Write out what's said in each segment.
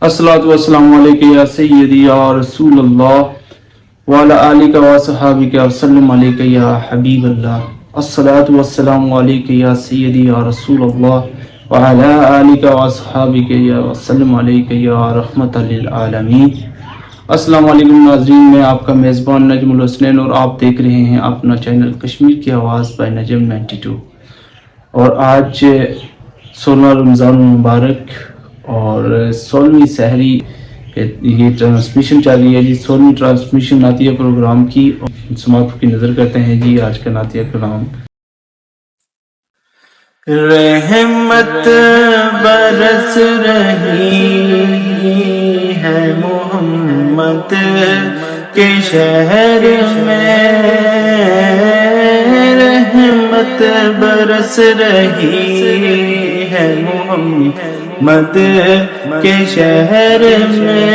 अस्सलातु वस्सलामु अलैका या सय्यदी या रसूल अल्लाह व अला आलिका व सहाबिका वसल्लम अलैका या हबीब अल्लाह। अस्सलातु वस्सलामु अलैका या सय्यदी या रसूल अल्लाह व अला आलिका व सहाबिका या वसल्लम अलैका या रहमतल लिल आलमीन। अस्सलामु अलैकुम नाज़रीन, मैं आपका मेज़बान नजमुल हसनैन और आप देख रहे हैं अपना चैनल कश्मीर की आवाज़ बाय नजम 92। और आज 16 रमज़ान मुबारक और 16वीं सहरी ये ट्रांसमिशन चल रही है जी। 16वीं ट्रांसमिशन नातिया प्रोग्राम की और समात की नज़र करते हैं जी। आज का नातिया कलाम रहमत बरस रही है मोहम्मद के शहर में, रहमत बरस रही है मोहम्मद के शहर में।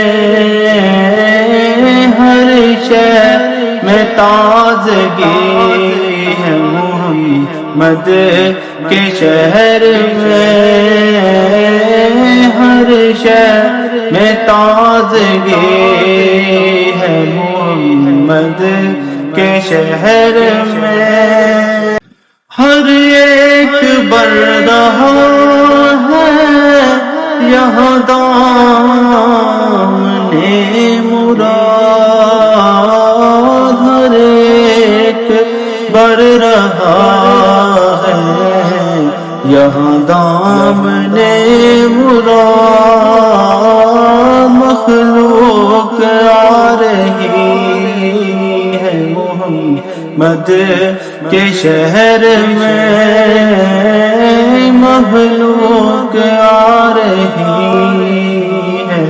हर शहर में ताज़गी है मोहम्मद के शहर में। हर शहर में ताज़गी है मोहम्मद के शहर में। हर एक बढ़ रहा है यहाँ दामने मुराद। हर एक बढ़ रहा है यहाँ दामने मुराद। मखलूक आ रही है मोहम्मद के शहर में। मखलूक आ रही है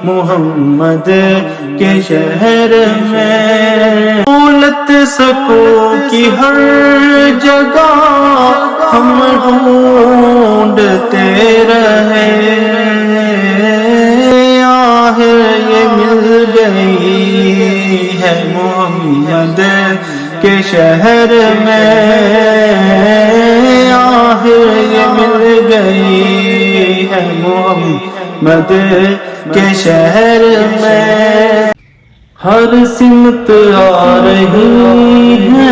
मोहम्मद के शहर में। दौलत सकूं की हर जगह हम ढूंढते रहे, आखिर ये मिल गई है मोहम्मद के शहर में। आखिर ये मिल गई है मोहम्मद के शहर में। हर सिमत आ रही है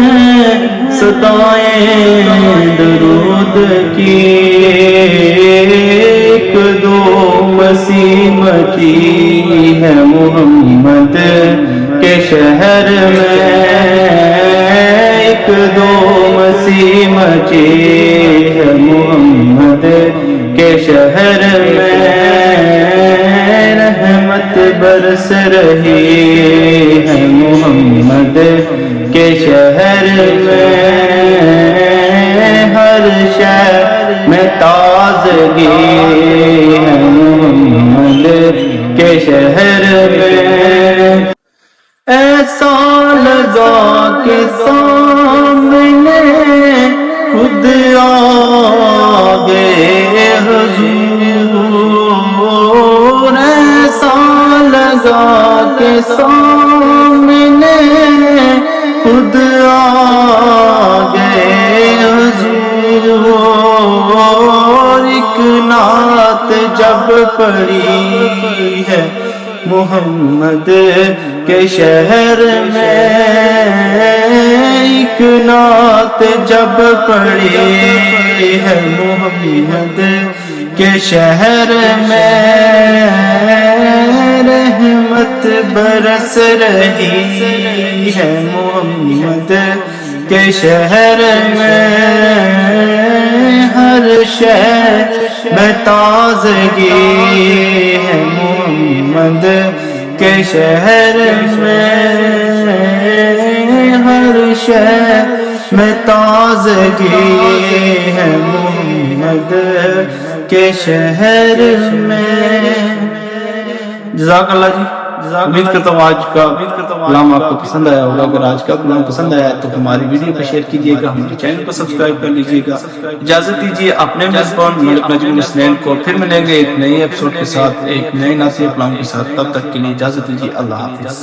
सदाएं दरूद की, एक दो मसीह मची है मोहम्मद के शहर में। एक दो मसीह मची है मोहम्मद के शहर में। रहमत बरस रही है मोहम्मद के शहर में। हर शहर में ताज़गी है मोहम्मद के शहर में। ऐसा लगा के सामने खुद आ गए हुजूर। ऐसा लगा के सामने खुद आ गए हुजूर। एक नात जब पड़ी है मोहम्मद के शहर में, एक नात जब पड़ी है मोहम्मद के शहर में। रहमत बरस रही है मोहम्मद के शहर में। हर शहर में ताज़गी है मोहम्मद के शहर में। हर शहर में ताज़गी है मोहम्मद के शहर में। जज़ाकल्लाह जी। उम्मीद करता हूँ आज का कलाम आपको पसंद आया होगा। अगर आज का कलाम पसंद आया तो हमारी वीडियो को शेयर कीजिएगा, हमारे चैनल को सब्सक्राइब कर लीजिएगा। इजाजत दीजिए अपने मेज़बान मलिक नजमुल हसनैन को। फिर मिलेंगे एक नए एपिसोड के साथ, एक नए नातिया कलाम के साथ। तब तक के लिए इजाजत दीजिए। अल्लाह हाफ़िज़।